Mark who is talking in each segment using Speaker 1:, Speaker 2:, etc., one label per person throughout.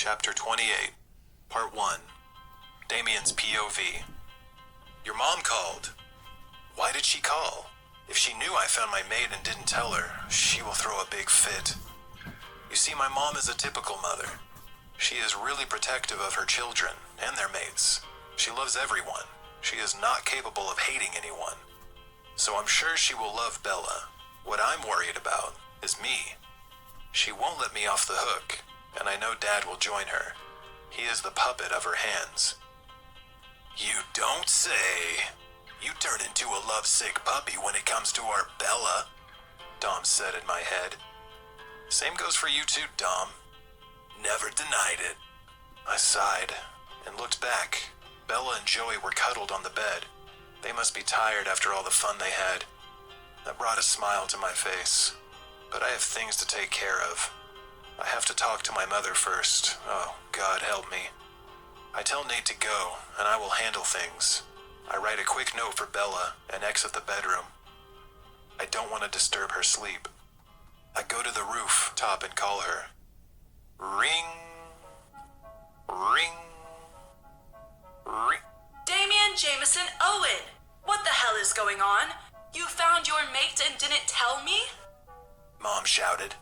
Speaker 1: Chapter 28, Part 1, Damien's POV. Your mom called. Why did she call? If she knew I found my mate and didn't tell her, she will throw a big fit. You see, my mom is a typical mother. She is really protective of her children and their mates. She loves everyone. She is not capable of hating anyone. So I'm sure she will love Bella. What I'm worried about is me. She won't let me off the hook, and I know Dad will join her. He is the puppet of her hands. You don't say. You turn into a lovesick puppy when it comes to our Bella, Dom said in my head. Same goes for you too, Dom. Never denied it. I sighed and looked back. Bella and Joey were cuddled on the bed. They must be tired after all the fun they had. That brought a smile to my face. But I have things to take care of. I have to talk to my mother first. Oh, God help me. I tell Nate to go, and I will handle things. I write a quick note for Bella and exit the bedroom. I don't want to disturb her sleep. I go to the rooftop and call her. Ring. Ring. Ring.
Speaker 2: Damien Jameson Owen! What the hell is going on? You found your mate and didn't tell me?
Speaker 1: Mom shouted.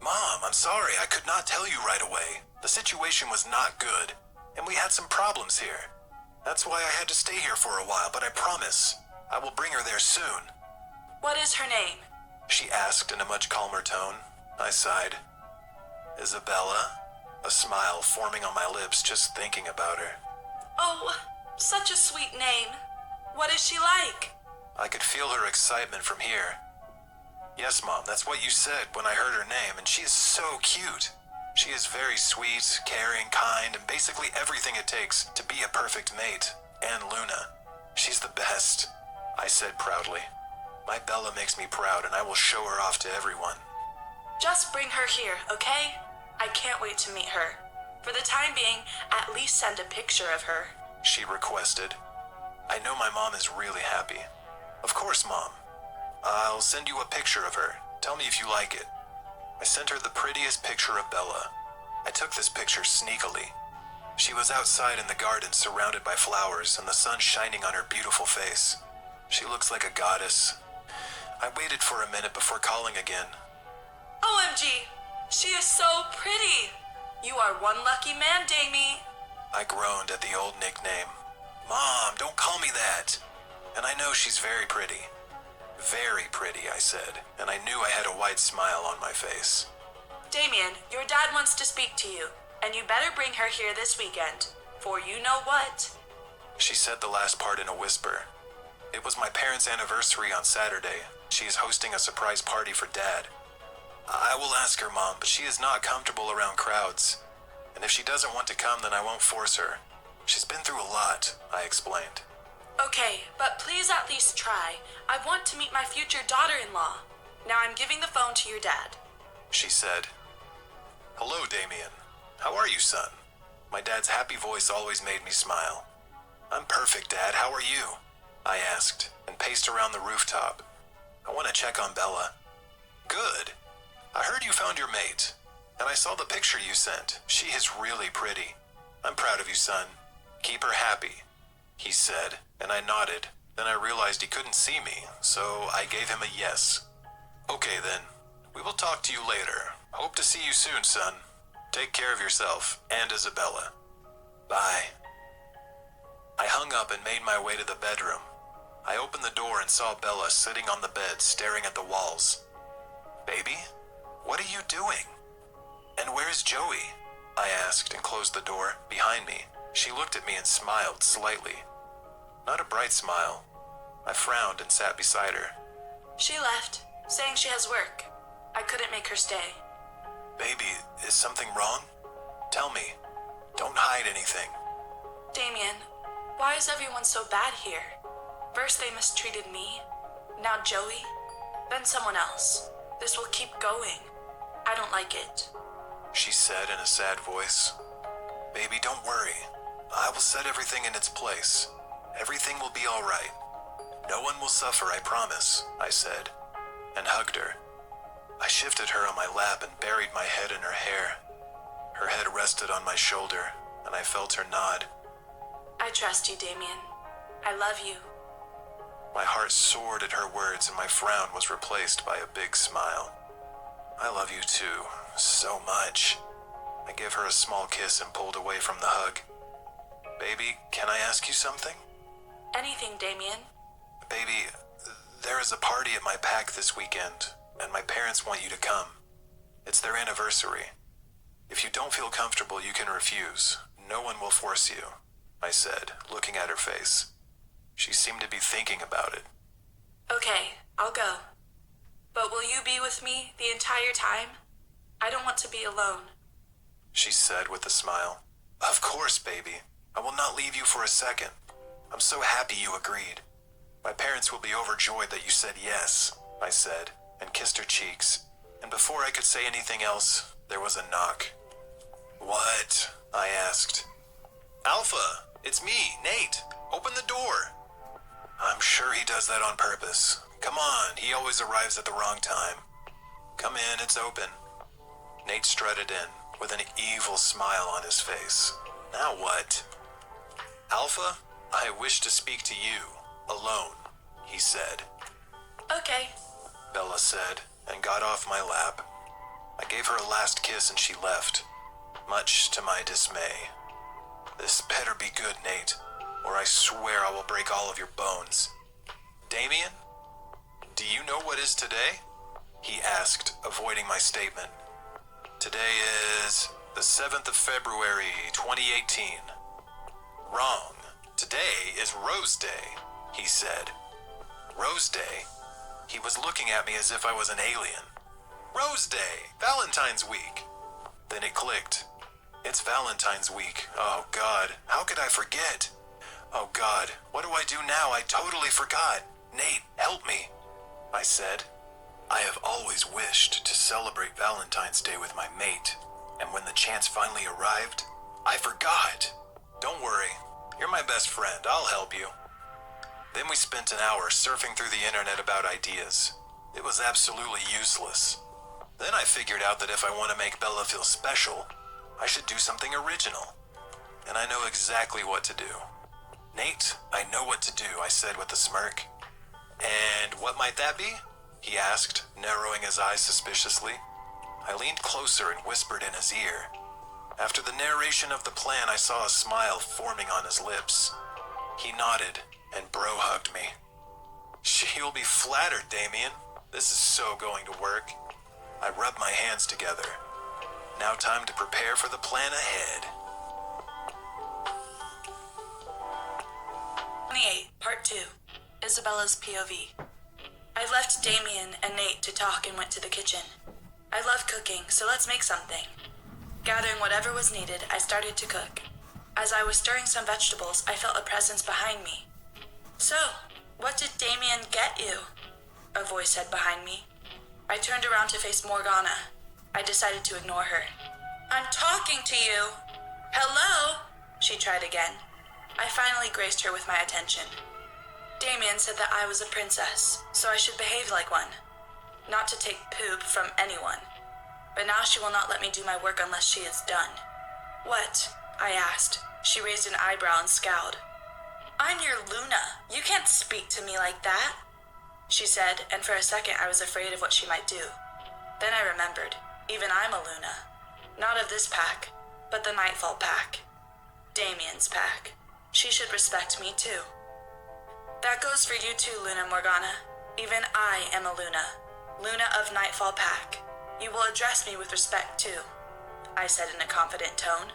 Speaker 1: Mom, I'm sorry, I could not tell you right away. The situation was not good, and we had some problems here. That's why I had to stay here for a while, but I promise, I will bring her there soon.
Speaker 2: What is her name?
Speaker 1: She asked in a much calmer tone. I sighed. Isabella? A smile forming on my lips just thinking about her.
Speaker 2: Oh, such a sweet name. What is she like?
Speaker 1: I could feel her excitement from here. Yes, Mom, that's what you said when I heard her name, and she is so cute. She is very sweet, caring, kind, and basically everything it takes to be a perfect mate. And Luna. She's the best, I said proudly. My Bella makes me proud, and I will show her off to everyone.
Speaker 2: Just bring her here, okay? I can't wait to meet her. For the time being, at least send a picture of her,
Speaker 1: she requested. I know my mom is really happy. Of course, Mom. I'll send you a picture of her. Tell me if you like it. I sent her the prettiest picture of Bella. I took this picture sneakily. She was outside in the garden surrounded by flowers and the sun shining on her beautiful face. She looks like a goddess. I waited for a minute before calling again.
Speaker 2: OMG! She is so pretty! You are one lucky man, Damie.
Speaker 1: I groaned at the old nickname. Mom, don't call me that. And I know she's very pretty. Very pretty, I said, and I knew I had a wide smile on my face.
Speaker 2: Damien, your dad wants to speak to you, and you better bring her here this weekend, for you know what?
Speaker 1: She said the last part in a whisper. It was my parents' anniversary on Saturday. She is hosting a surprise party for Dad. I will ask her, Mom, but she is not comfortable around crowds. And if she doesn't want to come, then I won't force her. She's been through a lot, I explained.
Speaker 2: Okay, but please at least try. I want to meet my future daughter-in-law. Now I'm giving the phone to your dad,
Speaker 1: she said. Hello, Damien. How are you, son? My dad's happy voice always made me smile. I'm perfect, Dad. How are you? I asked, and paced around the rooftop. I want to check on Bella. Good. I heard you found your mate, and I saw the picture you sent. She is really pretty. I'm proud of you, son. Keep her happy, he said, and I nodded. Then I realized he couldn't see me, so I gave him a yes. Okay then, we will talk to you later. Hope to see you soon, son. Take care of yourself and Isabella. Bye. I hung up and made my way to the bedroom. I opened the door and saw Bella sitting on the bed staring at the walls. Baby, what are you doing? And where's Joey? I asked and closed the door behind me. She looked at me and smiled slightly. Not a bright smile. I frowned and sat beside her.
Speaker 2: She left, saying she has work. I couldn't make her stay.
Speaker 1: Baby, is something wrong? Tell me. Don't hide anything.
Speaker 2: Damien, why is everyone so bad here? First they mistreated me, now Joey, then someone else. This will keep going. I don't like it,
Speaker 1: she said in a sad voice. Baby, don't worry. I will set everything in its place. Everything will be all right. No one will suffer, I promise, I said, and hugged her. I shifted her on my lap and buried my head in her hair. Her head rested rested on my shoulder, and I felt her nod.
Speaker 2: I trust you, Damien. I love you.
Speaker 1: My heart soared at her words, and my frown was replaced by a big smile. I love you too, so much. I gave her a small kiss and pulled away from the hug. Baby, can I ask you something?
Speaker 2: Anything, Damien.
Speaker 1: Baby, there is a party at my pack this weekend, and my parents want you to come. It's their anniversary. If you don't feel comfortable, you can refuse. No one will force you, I said, looking at her face. She seemed to be thinking about it.
Speaker 2: Okay, I'll go. But will you be with me the entire time? I don't want to be alone.
Speaker 1: She said with a smile. Of course, baby. I will not leave you for a second. I'm so happy you agreed. My parents will be overjoyed that you said yes, I said, and kissed her cheeks. And before I could say anything else, there was a knock. What? I asked. Alpha, it's me, Nate. Open the door. I'm sure he does that on purpose. Come on, he always arrives at the wrong time. Come in, it's open. Nate strutted in, with an evil smile on his face. Now what? Alpha, I wish to speak to you, alone, he said.
Speaker 2: Okay.
Speaker 1: Bella said, and got off my lap. I gave her a last kiss and she left, much to my dismay. This better be good, Nate, or I swear I will break all of your bones. Damien, do you know what is today? He asked, avoiding my statement. Today is the 7th of February, 2018. Wrong. Today is Rose Day, he said. Rose Day? He was looking at me as if I was an alien. Rose Day, Valentine's week. Then it clicked. It's Valentine's week. Oh God, how could I forget? Oh God, what do I do now? I totally forgot. Nate, help me, I said. I have always wished to celebrate Valentine's Day with my mate, and when the chance finally arrived, I forgot. Don't worry, you're my best friend, I'll help you. Then we spent an hour surfing through the internet about ideas. It was absolutely useless. Then I figured out that if I want to make Bella feel special, I should do something original. And I know exactly what to do. Nate, I know what to do, I said with a smirk. And what might that be? He asked, narrowing his eyes suspiciously. I leaned closer and whispered in his ear. After the narration of the plan, I saw a smile forming on his lips. He nodded, and Bro hugged me. She'll be flattered, Damien. This is so going to work. I rubbed my hands together. Now time to prepare for the plan ahead.
Speaker 2: 28, Part 2. Isabella's POV. I left Damien and Nate to talk and went to the kitchen. I love cooking, so let's make something. Gathering whatever was needed, I started to cook. As I was stirring some vegetables, I felt a presence behind me. So, what did Damien get you? A voice said behind me. I turned around to face Morgana. I decided to ignore her. I'm talking to you. Hello? She tried again. I finally graced her with my attention. Damien said that I was a princess, so I should behave like one. Not to take poop from anyone. But now she will not let me do my work unless she is done. What? I asked. She raised an eyebrow and scowled. I'm your Luna. You can't speak to me like that, she said, and for a second I was afraid of what she might do. Then I remembered, even I'm a Luna. Not of this pack, but the Nightfall pack. Damien's pack. She should respect me too. That goes for you too, Luna Morgana. Even I am a Luna. Luna of Nightfall pack. You will address me with respect too, I said in a confident tone.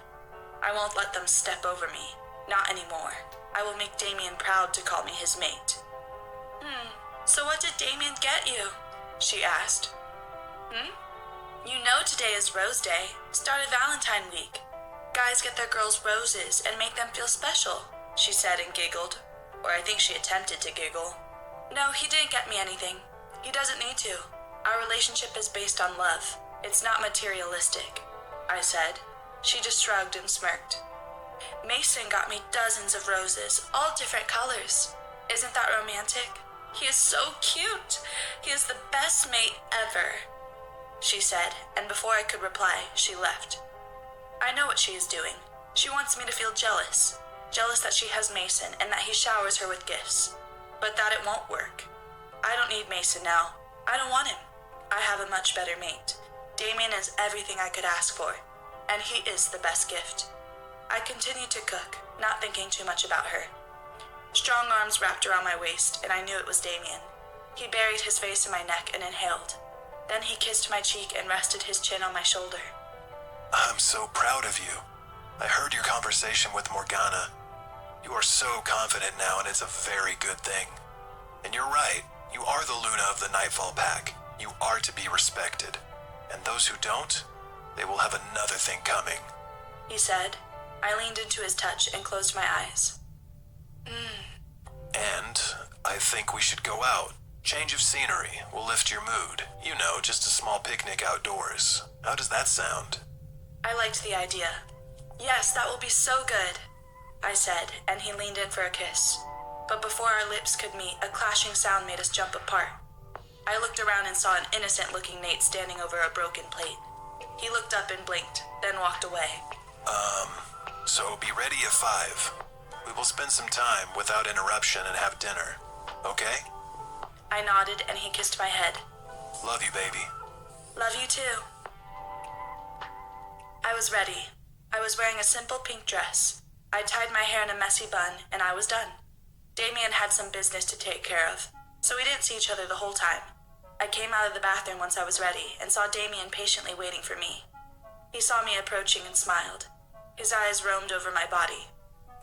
Speaker 2: I won't let them step over me. Not anymore. I will make Damien proud to call me his mate. So what did Damien get you? She asked. You know today is Rose Day, start of Valentine week. Guys get their girls roses and make them feel special, she said and giggled. Or I think she attempted to giggle. No, he didn't get me anything. He doesn't need to. Our relationship is based on love. It's not materialistic, I said. She just shrugged and smirked. Mason got me dozens of roses, all different colors. Isn't that romantic? He is so cute. He is the best mate ever, she said, and before I could reply, she left. I know what she is doing. She wants me to feel jealous. Jealous that she has Mason and that he showers her with gifts. But that it won't work. I don't need Mason now. I don't want him. I have a much better mate. Damien is everything I could ask for, and he is the best gift. I continued to cook, not thinking too much about her. Strong arms wrapped around my waist, and I knew it was Damien. He buried his face in my neck and inhaled. Then he kissed my cheek and rested his chin on my shoulder.
Speaker 1: I'm so proud of you. I heard your conversation with Morgana. You are so confident now, and it's a very good thing. And you're right, you are the Luna of the Nightfall Pack. You are to be respected. And those who don't, they will have another thing coming.
Speaker 2: He said. I leaned into his touch and closed my eyes.
Speaker 1: And I think we should go out. Change of scenery will lift your mood. You know, just a small picnic outdoors. How does that sound?
Speaker 2: I liked the idea. Yes, that will be so good, I said, and he leaned in for a kiss. But before our lips could meet, a clashing sound made us jump apart. I looked around and saw an innocent-looking Nate standing over a broken plate. He looked up and blinked, then walked away.
Speaker 1: So be ready at 5. We will spend some time without interruption and have dinner. Okay?
Speaker 2: I nodded and he kissed my head.
Speaker 1: Love you, baby.
Speaker 2: Love you too. I was ready. I was wearing a simple pink dress. I tied my hair in a messy bun and I was done. Damien had some business to take care of, so we didn't see each other the whole time. I came out of the bathroom once I was ready and saw Damien patiently waiting for me. He saw me approaching and smiled. His eyes roamed over my body.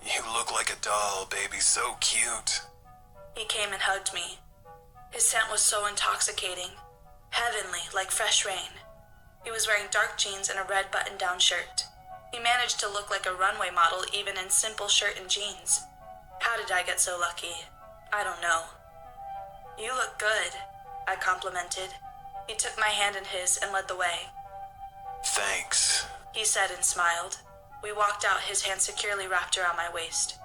Speaker 1: You look like a doll, baby. So cute.
Speaker 2: He came and hugged me. His scent was so intoxicating. Heavenly, like fresh rain. He was wearing dark jeans and a red button-down shirt. He managed to look like a runway model even in simple shirt and jeans. How did I get so lucky? I don't know. You look good, I complimented. He took my hand in his and led the way.
Speaker 1: Thanks,
Speaker 2: he said and smiled. We walked out, his hand securely wrapped around my waist.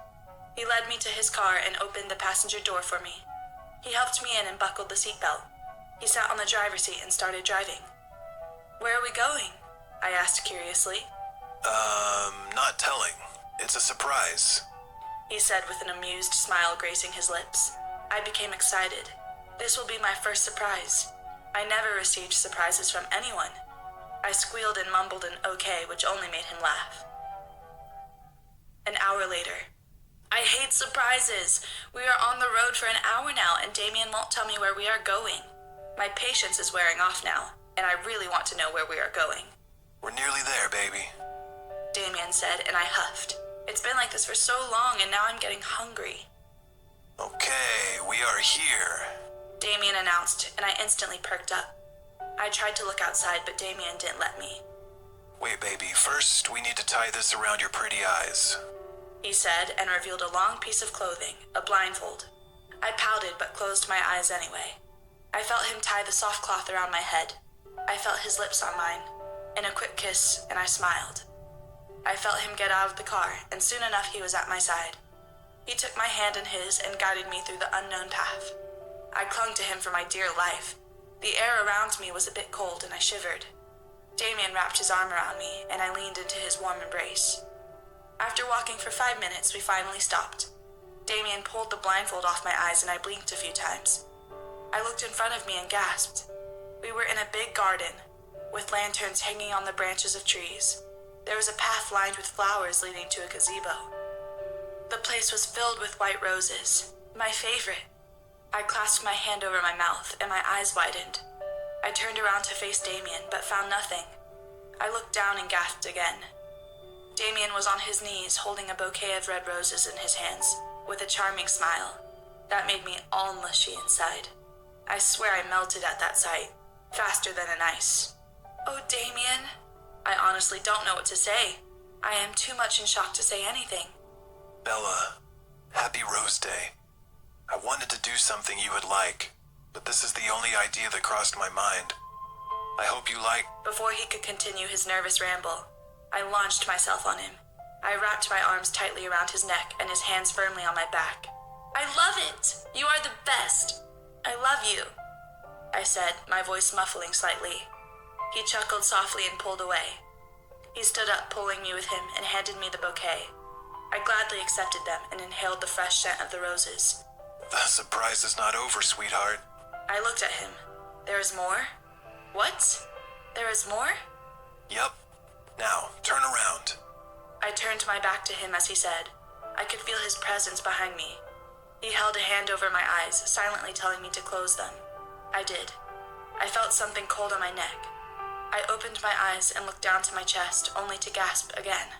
Speaker 2: He led me to his car and opened the passenger door for me. He helped me in and buckled the seatbelt. He sat on the driver's seat and started driving. Where are we going? I asked curiously.
Speaker 1: Not telling. It's a surprise,
Speaker 2: he said with an amused smile gracing his lips. I became excited. This will be my first surprise. I never received surprises from anyone. I squealed and mumbled an okay, which only made him laugh. An hour later. I hate surprises. We are on the road for an hour now, and Damien won't tell me where we are going. My patience is wearing off now, and I really want to know where we are going.
Speaker 1: We're nearly there, baby,
Speaker 2: Damien said, and I huffed. It's been like this for so long, and now I'm getting hungry.
Speaker 1: Okay, we are here,
Speaker 2: Damien announced, and I instantly perked up. I tried to look outside, but Damien didn't let me.
Speaker 1: Wait, baby, first we need to tie this around your pretty eyes,
Speaker 2: he said, and revealed a long piece of clothing, a blindfold. I pouted, but closed my eyes anyway. I felt him tie the soft cloth around my head. I felt his lips on mine. In a quick kiss, and I smiled. I felt him get out of the car, and soon enough he was at my side. He took my hand in his and guided me through the unknown path. I clung to him for my dear life. The air around me was a bit cold, and I shivered. Damien wrapped his arm around me, and I leaned into his warm embrace. After walking for 5 minutes, we finally stopped. Damien pulled the blindfold off my eyes, and I blinked a few times. I looked in front of me and gasped. We were in a big garden, with lanterns hanging on the branches of trees. There was a path lined with flowers leading to a gazebo. The place was filled with white roses, my favorite. I clasped my hand over my mouth, and my eyes widened. I turned around to face Damien, but found nothing. I looked down and gasped again. Damien was on his knees, holding a bouquet of red roses in his hands, with a charming smile. That made me all mushy inside. I swear I melted at that sight, faster than an ice. Oh, Damien, I honestly don't know what to say. I am too much in shock to say anything.
Speaker 1: Bella, happy Rose Day. I wanted to do something you would like, but this is the only idea that crossed my mind. I hope you like...
Speaker 2: Before he could continue his nervous ramble, I launched myself on him. I wrapped my arms tightly around his neck and his hands firmly on my back. I love it! You are the best! I love you, I said, my voice muffling slightly. He chuckled softly and pulled away. He stood up, pulling me with him, and handed me the bouquet. I gladly accepted them and inhaled the fresh scent of the roses.
Speaker 1: The surprise is not over, sweetheart.
Speaker 2: I looked at him. There is more? What? There is more?
Speaker 1: Yup. Now, turn around.
Speaker 2: I turned my back to him as he said. I could feel his presence behind me. He held a hand over my eyes, silently telling me to close them. I did. I felt something cold on my neck. I opened my eyes and looked down to my chest, only to gasp again.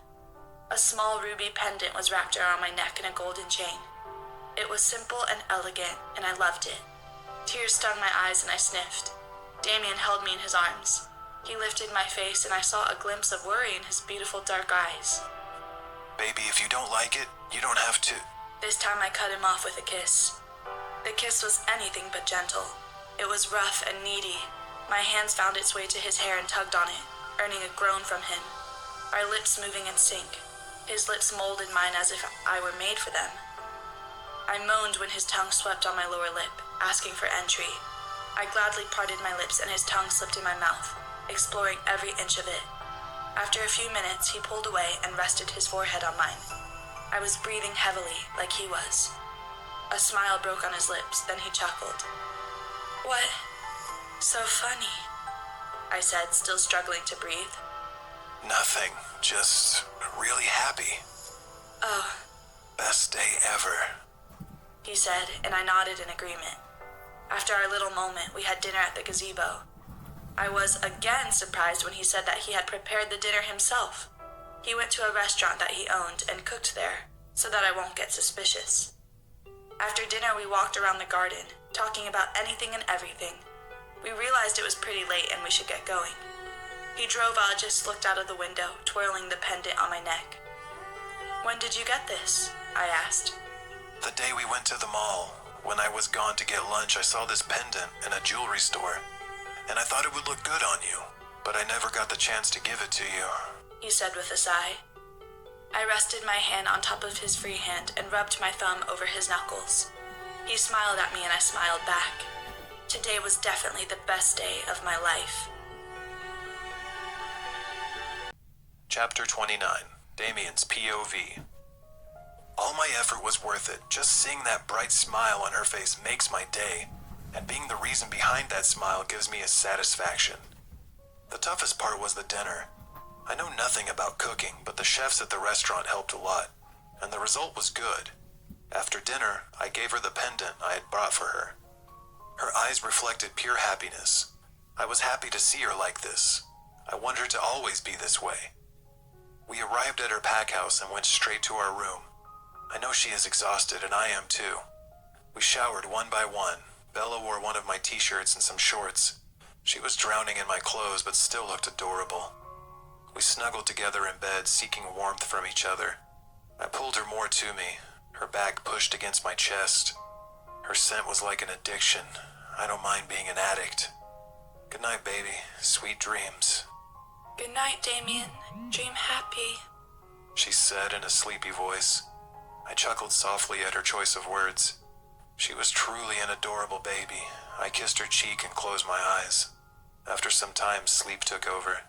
Speaker 2: A small ruby pendant was wrapped around my neck in a golden chain. It was simple and elegant, and I loved it. Tears stung my eyes and I sniffed. Damien held me in his arms. He lifted my face and I saw a glimpse of worry in his beautiful dark eyes.
Speaker 1: Baby, if you don't like it, you don't have to.
Speaker 2: This time I cut him off with a kiss. The kiss was anything but gentle. It was rough and needy. My hands found its way to his hair and tugged on it, earning a groan from him. Our lips moving in sync. His lips molded mine as if I were made for them. I moaned when his tongue swept on my lower lip, asking for entry. I gladly parted my lips and his tongue slipped in my mouth, exploring every inch of it. After a few minutes, he pulled away and rested his forehead on mine. I was breathing heavily, like he was. A smile broke on his lips, then he chuckled. "What? So funny," I said, still struggling to breathe.
Speaker 1: Nothing. Just really happy.
Speaker 2: "Oh,"
Speaker 1: Best day ever.
Speaker 2: he said, and I nodded in agreement. After our little moment, we had dinner at the gazebo. I was again surprised when he said that he had prepared the dinner himself. He went to a restaurant that he owned and cooked there, so that I won't get suspicious. After dinner, we walked around the garden, talking about anything and everything. We realized it was pretty late and we should get going. He drove out, just looked out of the window, twirling the pendant on my neck. "When did you get this?" I asked.
Speaker 1: The day we went to the mall, when I was gone to get lunch, I saw this pendant in a jewelry store, and I thought it would look good on you, but I never got the chance to give it to you.
Speaker 2: He said with a sigh. I rested my hand on top of his free hand and rubbed my thumb over his knuckles. He smiled at me and I smiled back. Today was definitely the best day of my life.
Speaker 1: Chapter 29, Damien's POV. All my effort was worth it. Just seeing that bright smile on her face makes my day, and being the reason behind that smile gives me a satisfaction. The toughest part was the dinner. I know nothing about cooking, but the chefs at the restaurant helped a lot, and the result was good. After dinner, I gave her the pendant I had brought for her. Her eyes reflected pure happiness. I was happy to see her like this. I want her to always be this way. We arrived at her pack house and went straight to our room. I know she is exhausted, and I am too. We showered one by one. Bella wore one of my t-shirts and some shorts. She was drowning in my clothes, but still looked adorable. We snuggled together in bed, seeking warmth from each other. I pulled her more to me, her back pushed against my chest. Her scent was like an addiction. I don't mind being an addict. Good night, baby. Sweet dreams.
Speaker 2: "Good night, Damien. Dream happy,"
Speaker 1: she said in a sleepy voice. I chuckled softly at her choice of words. She was truly an adorable baby. I kissed her cheek and closed my eyes. After some time, sleep took over.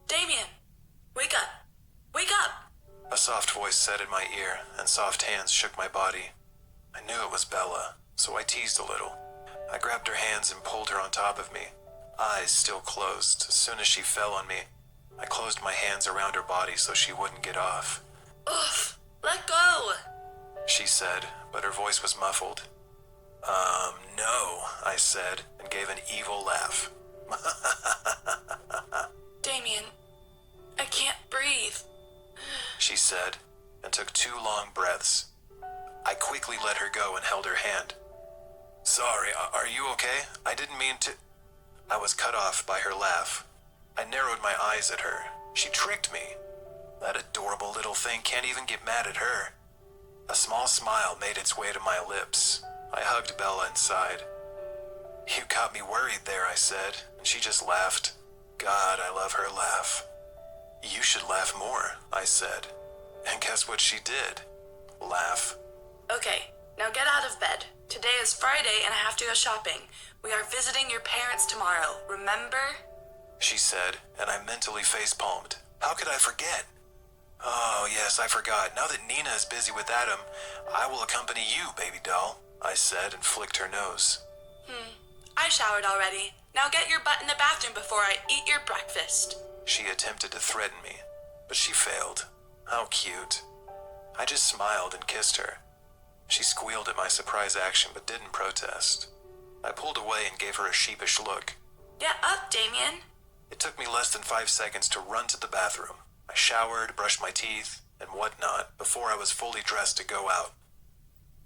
Speaker 2: "Damien, wake up! Wake up!"
Speaker 1: A soft voice said in my ear, and soft hands shook my body. I knew it was Bella, so I teased a little. I grabbed her hands and pulled her on top of me, eyes still closed. As soon as she fell on me, I closed my hands around her body so she wouldn't get off.
Speaker 2: "Oof! Let go!"
Speaker 1: she said, but her voice was muffled. No, I said, and gave an evil laugh.
Speaker 2: "Damien, I can't breathe."
Speaker 1: she said, and took 2 long breaths. I quickly let her go and held her hand. Sorry, are you okay? I didn't mean to... I was cut off by her laugh. I narrowed my eyes at her. She tricked me. That adorable little thing can't even get mad at her. A small smile made its way to my lips. I hugged Bella inside. You got me worried there, I said, and she just laughed. God, I love her laugh. You should laugh more, I said. And guess what she did? Laugh.
Speaker 2: "Okay, now get out of bed. Today is Friday and I have to go shopping. We are visiting your parents tomorrow, remember?"
Speaker 1: she said, and I mentally face-palmed. How could I forget? Oh, yes, I forgot. Now that Nina is busy with Adam, I will accompany you, baby doll, I said and flicked her nose.
Speaker 2: I showered already. Now get your butt in the bathroom before I eat your breakfast.
Speaker 1: She attempted to threaten me, but she failed. How cute. I just smiled and kissed her. She squealed at my surprise action but didn't protest. I pulled away and gave her a sheepish look.
Speaker 2: Get up, Damien.
Speaker 1: It took me less than 5 seconds to run to the bathroom. I showered, brushed my teeth, and whatnot before I was fully dressed to go out.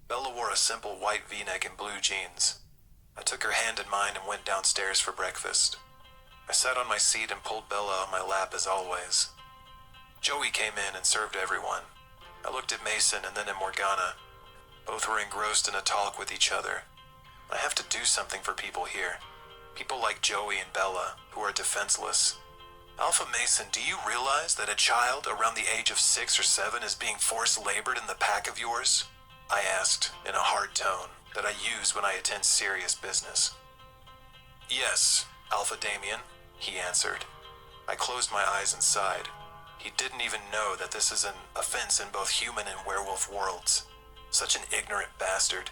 Speaker 1: Bella wore a simple white V-neck and blue jeans. I took her hand in mine and went downstairs for breakfast. I sat on my seat and pulled Bella on my lap as always. Joey came in and served everyone. I looked at Mason and then at Morgana. Both were engrossed in a talk with each other. I have to do something for people here. People like Joey and Bella, who are defenseless. Alpha Mason, do you realize that a child around the age of 6 or 7 is being forced labored in the pack of yours? I asked, in a hard tone that I use when I attend serious business. Yes, Alpha Damien, he answered. I closed my eyes and sighed. He didn't even know that this is an offense in both human and werewolf worlds. Such an ignorant bastard.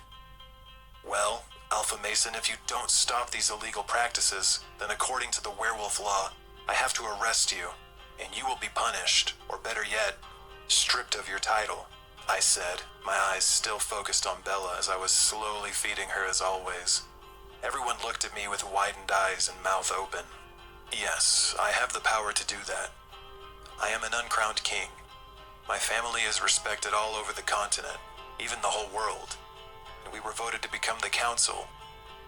Speaker 1: Well, Alpha Mason, if you don't stop these illegal practices, then according to the werewolf law, I have to arrest you, and you will be punished, or better yet, stripped of your title, I said, my eyes still focused on Bella as I was slowly feeding her as always. Everyone looked at me with widened eyes and mouth open. Yes, I have the power to do that. I am an uncrowned king. My family is respected all over the continent, even the whole world. And we were voted to become the council,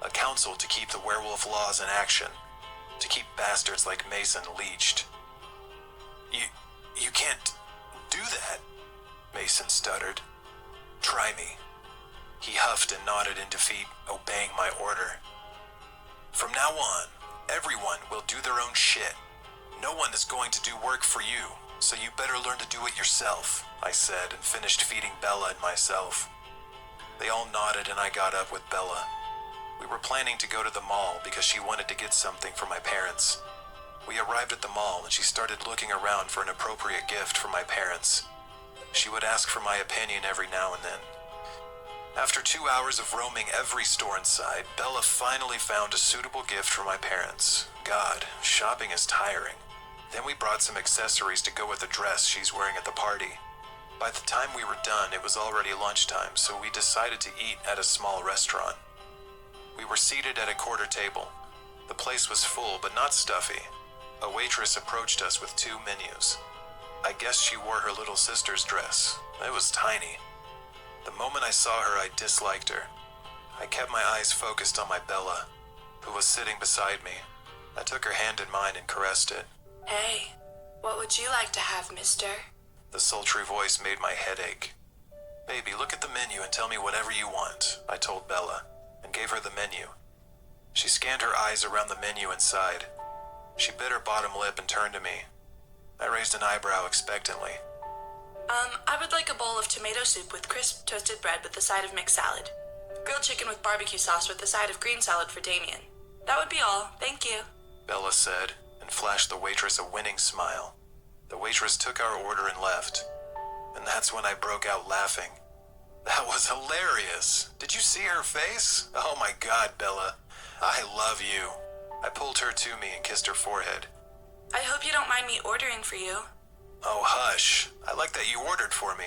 Speaker 1: a council to keep the werewolf laws in action, to keep bastards like Mason leashed. You can't do that, Mason stuttered. Try me. He huffed and nodded in defeat, obeying my order. From now on, everyone will do their own shit. No one is going to do work for you, so you better learn to do it yourself, I said and finished feeding Bella and myself. They all nodded and I got up with Bella. We were planning to go to the mall because she wanted to get something for my parents. We arrived at the mall and she started looking around for an appropriate gift for my parents. She would ask for my opinion every now and then. After 2 hours of roaming every store inside, Bella finally found a suitable gift for my parents. God, shopping is tiring. Then we brought some accessories to go with the dress she's wearing at the party. By the time we were done, it was already lunchtime, so we decided to eat at a small restaurant. We were seated at a quarter table. The place was full, but not stuffy. A waitress approached us with 2 menus. I guess she wore her little sister's dress. It was tiny. The moment I saw her, I disliked her. I kept my eyes focused on my Bella, who was sitting beside me. I took her hand in mine and caressed it.
Speaker 2: Hey, what would you like to have, mister?
Speaker 1: The sultry voice made my head ache. Baby, look at the menu and tell me whatever you want, I told Bella, and gave her the menu. She scanned her eyes around the menu and sighed. She bit her bottom lip and turned to me. I raised an eyebrow expectantly.
Speaker 2: I would like a bowl of tomato soup with crisp toasted bread with a side of mixed salad. Grilled chicken with barbecue sauce with a side of green salad for Damien. That would be all, thank you.
Speaker 1: Bella said, and flashed the waitress a winning smile. The waitress took our order and left. And that's when I broke out laughing. That was hilarious. Did you see her face? Oh my God, Bella. I love you. I pulled her to me and kissed her forehead.
Speaker 2: I hope you don't mind me ordering for you.
Speaker 1: Oh, hush. I like that you ordered for me.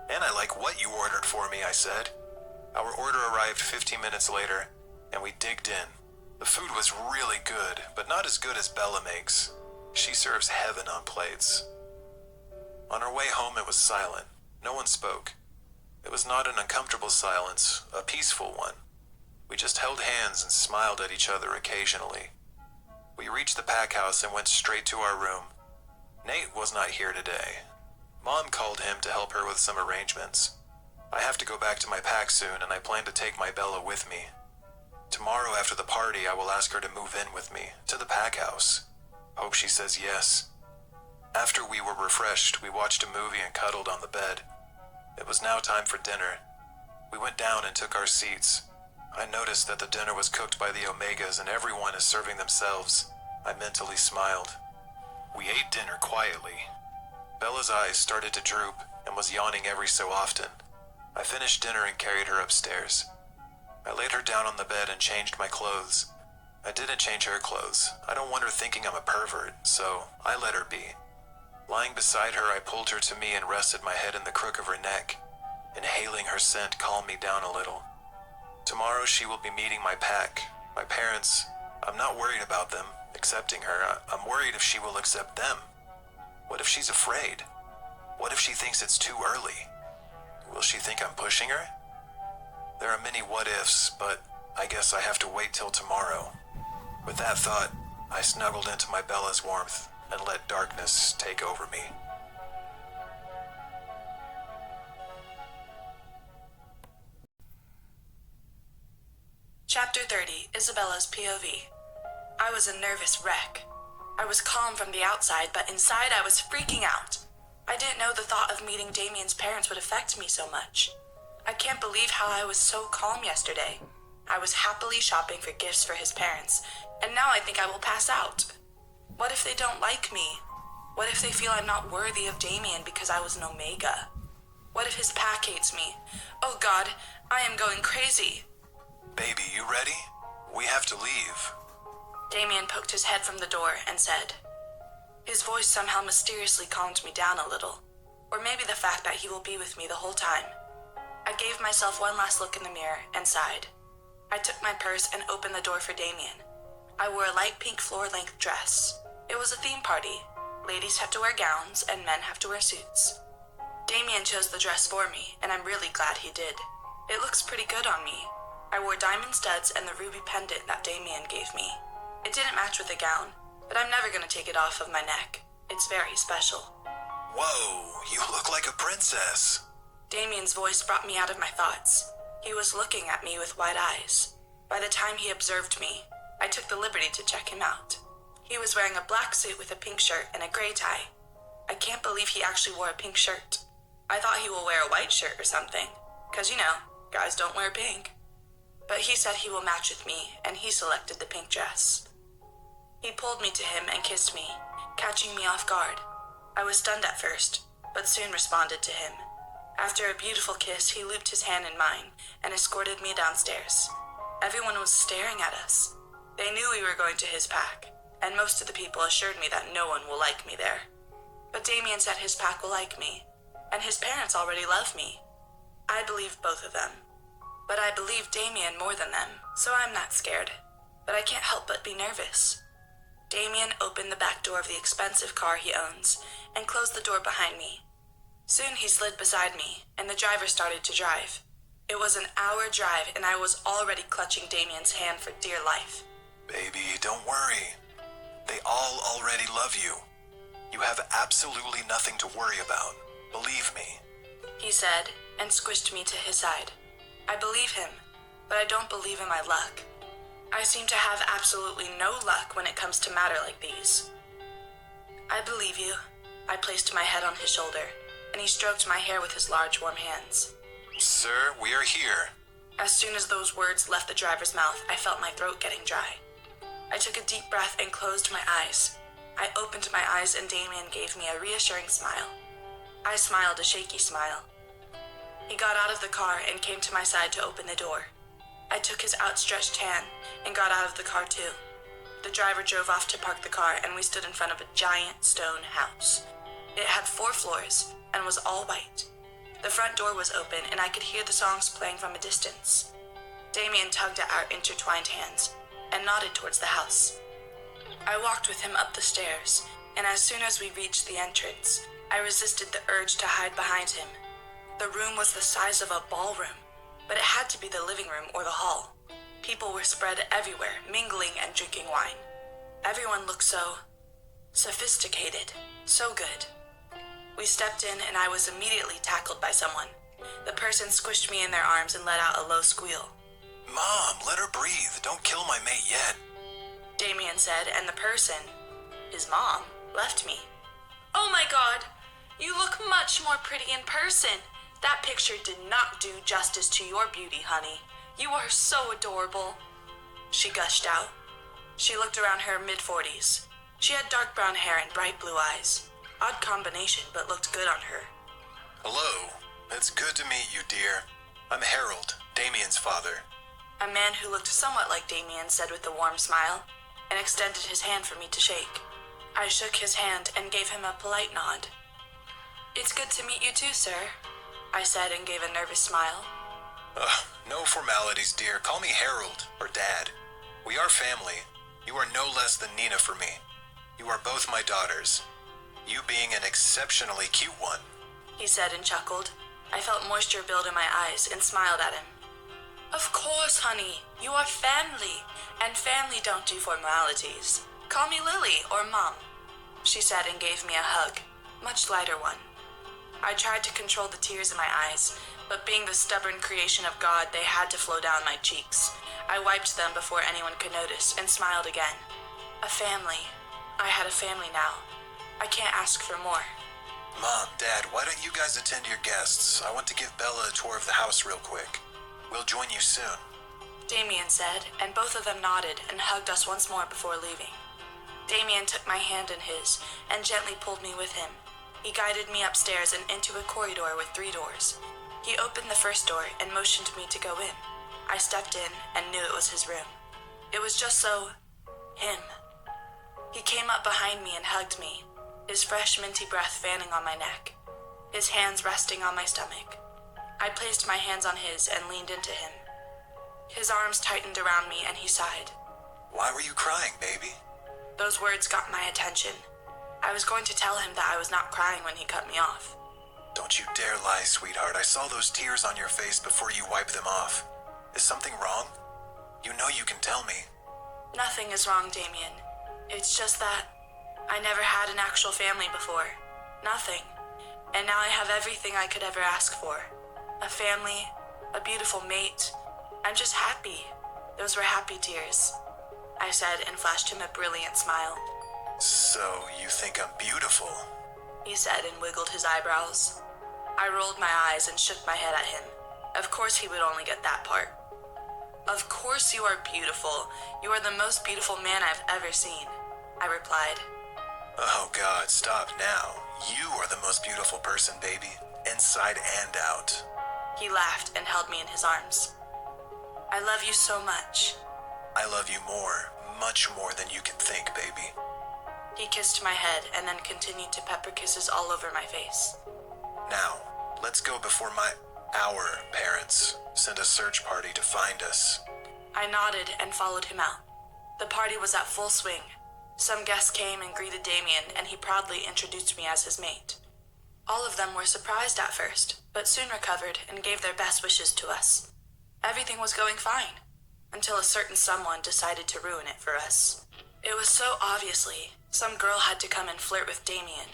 Speaker 1: And I like what you ordered for me, I said. Our order arrived 15 minutes later, and we digged in. The food was really good, but not as good as Bella makes. She serves heaven on plates. On our way home, it was silent. No one spoke. It was not an uncomfortable silence, a peaceful one. We just held hands and smiled at each other occasionally. We reached the pack house and went straight to our room. Nate was not here today. Mom called him to help her with some arrangements. I have to go back to my pack soon, and I plan to take my Bella with me. Tomorrow after the party, I will ask her to move in with me, to the pack house. Hope she says yes. After we were refreshed, we watched a movie and cuddled on the bed. It was now time for dinner. We went down and took our seats. I noticed that the dinner was cooked by the Omegas and everyone is serving themselves. I mentally smiled. We ate dinner quietly. Bella's eyes started to droop and was yawning every so often. I finished dinner and carried her upstairs. I laid her down on the bed and changed my clothes. I didn't change her clothes. I don't want her thinking I'm a pervert, so I let her be. Lying beside her, I pulled her to me and rested my head in the crook of her neck. Inhaling her scent calmed me down a little. Tomorrow she will be meeting my pack. My parents, I'm not worried about them accepting her. I'm worried if she will accept them. What if she's afraid? What if she thinks it's too early? Will she think I'm pushing her? There are many what ifs, but I guess I have to wait till tomorrow. With that thought, I snuggled into my Bella's warmth and let darkness take over me.
Speaker 2: Chapter 30, Isabella's POV. I was a nervous wreck. I was calm from the outside, but inside I was freaking out. I didn't know the thought of meeting Damien's parents would affect me so much. I can't believe how I was so calm yesterday. I was happily shopping for gifts for his parents, and now I think I will pass out. What if they don't like me? What if they feel I'm not worthy of Damien because I was an Omega? What if his pack hates me? Oh God, I am going crazy.
Speaker 1: Baby, you ready? We have to leave.
Speaker 2: Damien poked his head from the door and said. His voice somehow mysteriously calmed me down a little, or maybe the fact that he will be with me the whole time. I gave myself one last look in the mirror and sighed. I took my purse and opened the door for Damien. I wore a light pink floor-length dress. It was a theme party. Ladies have to wear gowns and men have to wear suits. Damien chose the dress for me, and I'm really glad he did. It looks pretty good on me. I wore diamond studs and the ruby pendant that Damien gave me. It didn't match with the gown, but I'm never gonna take it off of my neck. It's very special.
Speaker 1: Whoa, you look like a princess.
Speaker 2: Damien's voice brought me out of my thoughts. He was looking at me with wide eyes. By the time he observed me, I took the liberty to check him out. He was wearing a black suit with a pink shirt and a gray tie. I can't believe he actually wore a pink shirt. I thought he will wear a white shirt or something, 'cause you know, guys don't wear pink. But he said he will match with me, and he selected the pink dress. He pulled me to him and kissed me, catching me off guard. I was stunned at first, but soon responded to him. After a beautiful kiss, he looped his hand in mine and escorted me downstairs. Everyone was staring at us. They knew we were going to his pack, and most of the people assured me that no one will like me there. But Damien said his pack will like me, and his parents already love me. I believe both of them. But I believe Damien more than them, so I'm not scared. But I can't help but be nervous. Damien opened the back door of the expensive car he owns and closed the door behind me. Soon he slid beside me, and the driver started to drive. It was an hour drive, and I was already clutching Damien's hand for dear life.
Speaker 1: Baby, don't worry. They all already love you. You have absolutely nothing to worry about. Believe me.
Speaker 2: He said, and squished me to his side. I believe him, but I don't believe in my luck. I seem to have absolutely no luck when it comes to matter like these. I believe you. I placed my head on his shoulder, and he stroked my hair with his large, warm hands.
Speaker 1: Sir, we are here.
Speaker 2: As soon as those words left the driver's mouth, I felt my throat getting dry. I took a deep breath and closed my eyes. I opened my eyes and Damien gave me a reassuring smile. I smiled a shaky smile. He got out of the car and came to my side to open the door. I took his outstretched hand and got out of the car too. The driver drove off to park the car and we stood in front of a giant stone house. It had 4 floors and was all white. The front door was open and I could hear the songs playing from a distance. Damien tugged at our intertwined hands and nodded towards the house. I walked with him up the stairs, and as soon as we reached the entrance, I resisted the urge to hide behind him. The room was the size of a ballroom, but it had to be the living room or the hall. People were spread everywhere, mingling and drinking wine. Everyone looked so sophisticated, so good. We stepped in and I was immediately tackled by someone. The person squished me in their arms and let out a low squeal.
Speaker 1: Mom, let her breathe. Don't kill my mate yet.
Speaker 2: Damien said, and the person, his mom, left me. Oh my God, you look much more pretty in person. That picture did not do justice to your beauty, honey. You are so adorable. She gushed out. She looked around her mid-40s. She had dark brown hair and bright blue eyes. Odd combination, but looked good on her.
Speaker 1: Hello. It's good to meet you, dear. I'm Harold, Damien's father.
Speaker 2: A man who looked somewhat like Damien said with a warm smile, and extended his hand for me to shake. I shook his hand and gave him a polite nod. "It's good to meet you too, sir," I said and gave a nervous smile.
Speaker 1: No formalities, dear. Call me Harold, or Dad. We are family. You are no less than Nina for me. You are both my daughters. You being an exceptionally cute one.
Speaker 2: He said and chuckled. I felt moisture build in my eyes and smiled at him. "Of course, honey. You are family, and family don't do formalities. Call me Lily or Mom," she said and gave me a hug, much lighter one. I tried to control the tears in my eyes, but being the stubborn creation of God, they had to flow down my cheeks. I wiped them before anyone could notice and smiled again. A family. I had a family now. I can't ask for more.
Speaker 1: Mom, Dad, why don't you guys attend your guests? I want to give Bella a tour of the house real quick. We'll join you soon.
Speaker 2: Damien said, and both of them nodded and hugged us once more before leaving. Damien took my hand in his and gently pulled me with him. He guided me upstairs and into a corridor with 3 doors. He opened the first door and motioned me to go in. I stepped in and knew it was his room. It was just so... him. He came up behind me and hugged me, his fresh minty breath fanning on my neck, his hands resting on my stomach. I placed my hands on his and leaned into him. His arms tightened around me and he sighed.
Speaker 1: Why were you crying, baby?
Speaker 2: Those words got my attention. I was going to tell him that I was not crying when he cut me off.
Speaker 1: Don't you dare lie, sweetheart. I saw those tears on your face before you wiped them off. Is something wrong? You know you can tell me.
Speaker 2: Nothing is wrong, Damien. It's just that I never had an actual family before. Nothing. And now I have everything I could ever ask for. A family, a beautiful mate. I'm just happy. Those were happy tears, I said and flashed him a brilliant smile.
Speaker 1: So you think I'm beautiful?
Speaker 2: He said and wiggled his eyebrows. I rolled my eyes and shook my head at him. Of course he would only get that part. Of course you are beautiful. You are the most beautiful man I've ever seen, I replied.
Speaker 1: Oh God, stop now. You are the most beautiful person, baby. Inside and out.
Speaker 2: He laughed and held me in his arms. I love you so much.
Speaker 1: I love you more, much more than you can think, baby.
Speaker 2: He kissed my head and then continued to pepper kisses all over my face.
Speaker 1: Now, let's go before our parents send a search party to find us.
Speaker 2: I nodded and followed him out. The party was at full swing. Some guests came and greeted Damien, and he proudly introduced me as his mate. All of them were surprised at first, but soon recovered and gave their best wishes to us. Everything was going fine, until a certain someone decided to ruin it for us. It was so obviously, some girl had to come and flirt with Damien,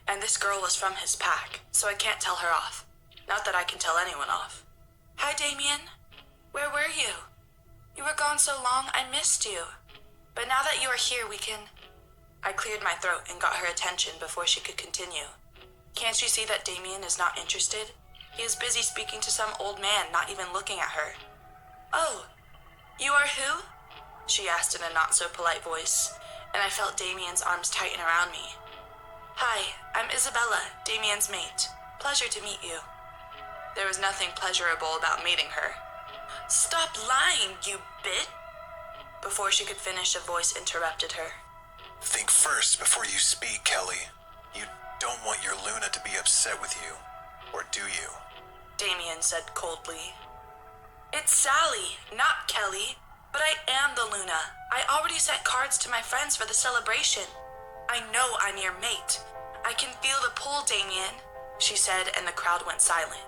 Speaker 2: and this girl was from his pack, so I can't tell her off. Not that I can tell anyone off. "Hi, Damien. Where were you? You were gone so long, I missed you. But now that you are here, we can..." I cleared my throat and got her attention before she could continue. "Can't you see that Damien is not interested? He is busy speaking to some old man, not even looking at her." "Oh, you are who?" she asked in a not-so-polite voice, and I felt Damien's arms tighten around me. "Hi, I'm Isabella, Damien's mate. Pleasure to meet you." There was nothing pleasurable about meeting her. "Stop lying, you bit!" Before she could finish, a voice interrupted her.
Speaker 1: Think first before you speak, Kelly. You don't want your Luna to be upset with you, or do you?
Speaker 2: Damien said coldly. "It's Sally, not Kelly. But I am the Luna. I already sent cards to my friends for the celebration. I know I'm your mate. I can feel the pull, Damien," she said, and the crowd went silent.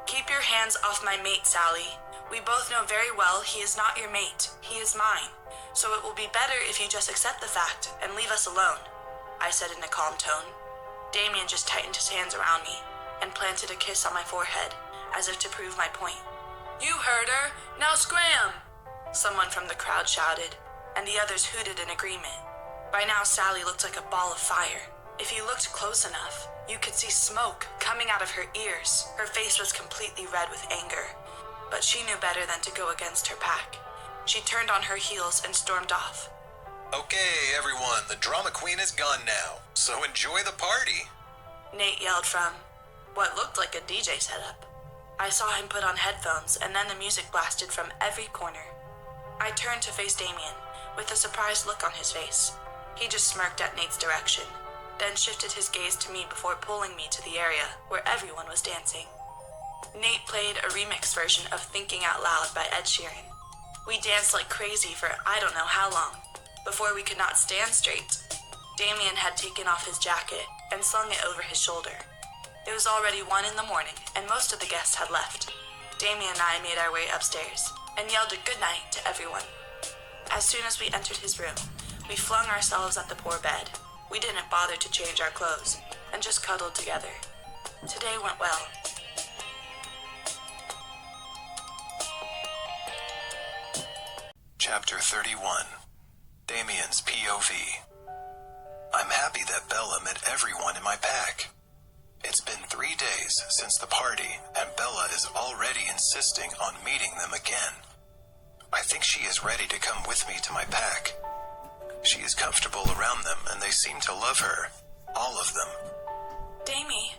Speaker 2: "Keep your hands off my mate, Sally. We both know very well he is not your mate. He is mine. So it will be better if you just accept the fact and leave us alone," I said in a calm tone. Damien just tightened his hands around me and planted a kiss on my forehead, as if to prove my point. "You heard her. Now scram!" Someone from the crowd shouted, and the others hooted in agreement. By now, Sally looked like a ball of fire. If you looked close enough, you could see smoke coming out of her ears. Her face was completely red with anger, but she knew better than to go against her pack. She turned on her heels and stormed off.
Speaker 1: Okay, everyone, the drama queen is gone now, so enjoy the party.
Speaker 2: Nate yelled from what looked like a DJ setup. I saw him put on headphones, and then the music blasted from every corner. I turned to face Damien, with a surprised look on his face. He just smirked at Nate's direction, then shifted his gaze to me before pulling me to the area where everyone was dancing. Nate played a remix version of Thinking Out Loud by Ed Sheeran. We danced like crazy for I don't know how long, before we could not stand straight. Damien had taken off his jacket and slung it over his shoulder. It was already 1 in the morning, and most of the guests had left. Damien and I made our way upstairs and yelled a good night to everyone. As soon as we entered his room, we flung ourselves at the poor bed. We didn't bother to change our clothes and just cuddled together. Today went well.
Speaker 1: Chapter 31. Damien's POV. I'm happy that Bella met everyone in my pack. It's been 3 days since the party, and Bella is already insisting on meeting them again. I think she is ready to come with me to my pack. She is comfortable around them, and they seem to love her. All of them.
Speaker 2: Damie,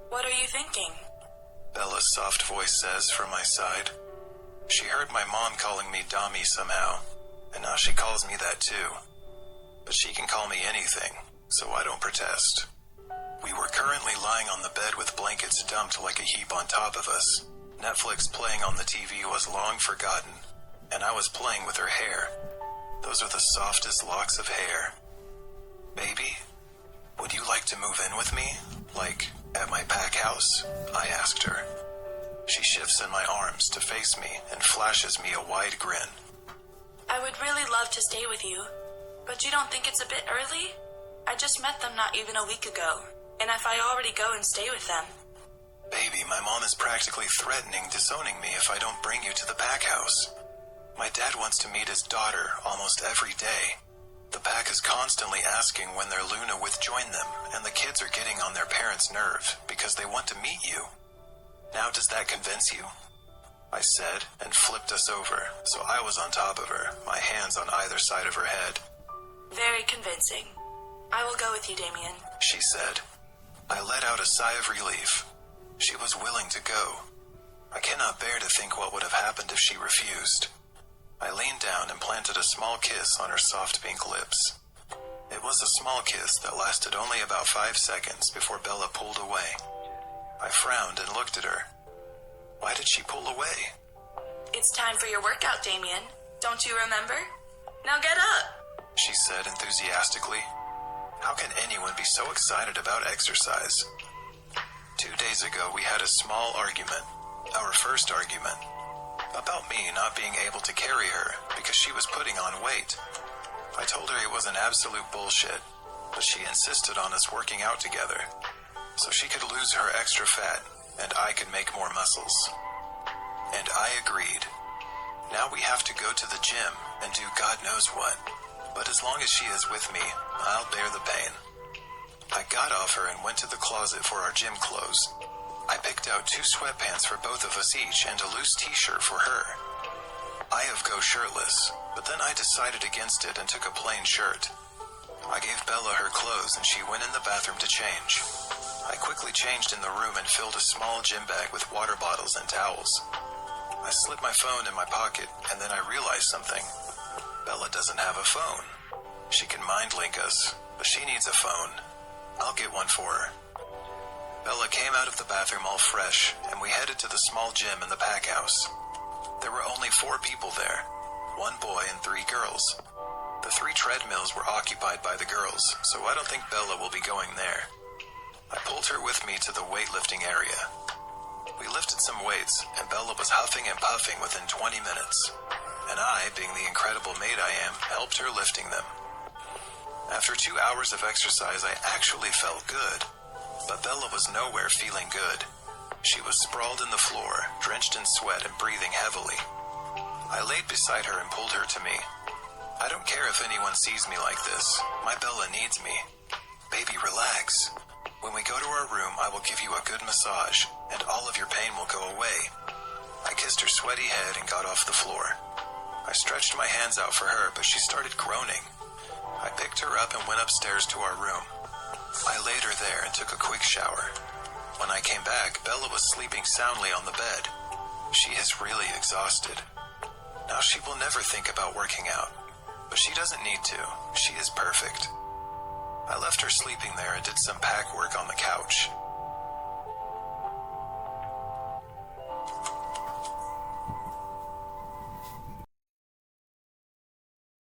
Speaker 2: what are you thinking?
Speaker 1: Bella's soft voice says from my side. She heard my mom calling me Dami somehow, and now she calls me that too. But she can call me anything, so I don't protest. We were currently lying on the bed with blankets dumped like a heap on top of us. Netflix playing on the TV was long forgotten, and I was playing with her hair. Those are the softest locks of hair. Baby, would you like to move in with me? Like, at my pack house? I asked her. She shifts in my arms to face me and flashes me a wide grin.
Speaker 2: I would really love to stay with you, but you don't think it's a bit early? I just met them not even a week ago, and if I already go and stay with them...
Speaker 1: Baby, my mom is practically threatening disowning me if I don't bring you to the pack house. My dad wants to meet his daughter almost every day. The pack is constantly asking when their Luna would join them, and the kids are getting on their parents' nerve because they want to meet you. Now does that convince you? I said, and flipped us over, so I was on top of her, my hands on either side of her head.
Speaker 2: Very convincing. I will go with you, Damien,
Speaker 1: she said. I let out a sigh of relief. She was willing to go. I cannot bear to think what would have happened if she refused. I leaned down and planted a small kiss on her soft pink lips. It was a small kiss that lasted only about 5 seconds before Bella pulled away. I frowned and looked at her. Why did she pull away?
Speaker 2: It's time for your workout, Damien. Don't you remember? Now get up,
Speaker 1: she said enthusiastically. How can anyone be so excited about exercise? 2 days ago, we had a small argument, our first argument, about me not being able to carry her because she was putting on weight. I told her it was an absolute bullshit, but she insisted on us working out together, so she could lose her extra fat and I could make more muscles. And I agreed. Now we have to go to the gym and do God knows what, but as long as she is with me, I'll bear the pain. I got off her and went to the closet for our gym clothes. I picked out 2 sweatpants for both of us each and a loose t-shirt for her. I have go shirtless, but then I decided against it and took a plain shirt. I gave Bella her clothes and she went in the bathroom to change. I quickly changed in the room and filled a small gym bag with water bottles and towels. I slipped my phone in my pocket and then I realized something. Bella doesn't have a phone. She can mind link us, but she needs a phone. I'll get one for her. Bella came out of the bathroom all fresh, and we headed to the small gym in the pack house. There were only 4 people there, 1 boy and 3 girls. The 3 treadmills were occupied by the girls, so I don't think Bella will be going there. I pulled her with me to the weightlifting area. We lifted some weights, and Bella was huffing and puffing within 20 minutes. And I, being the incredible maid I am, helped her lifting them. After 2 hours of exercise, I actually felt good. But Bella was nowhere feeling good. She was sprawled in the floor, drenched in sweat and breathing heavily. I laid beside her and pulled her to me. I don't care if anyone sees me like this. My Bella needs me. Baby, relax. When we go to our room, I will give you a good massage, and all of your pain will go away. I kissed her sweaty head and got off the floor. I stretched my hands out for her, but she started groaning. I picked her up and went upstairs to our room. I laid her there and took a quick shower. When I came back, Bella was sleeping soundly on the bed. She is really exhausted. Now she will never think about working out, but she doesn't need to. She is perfect. I left her sleeping there and did some pack work on the couch.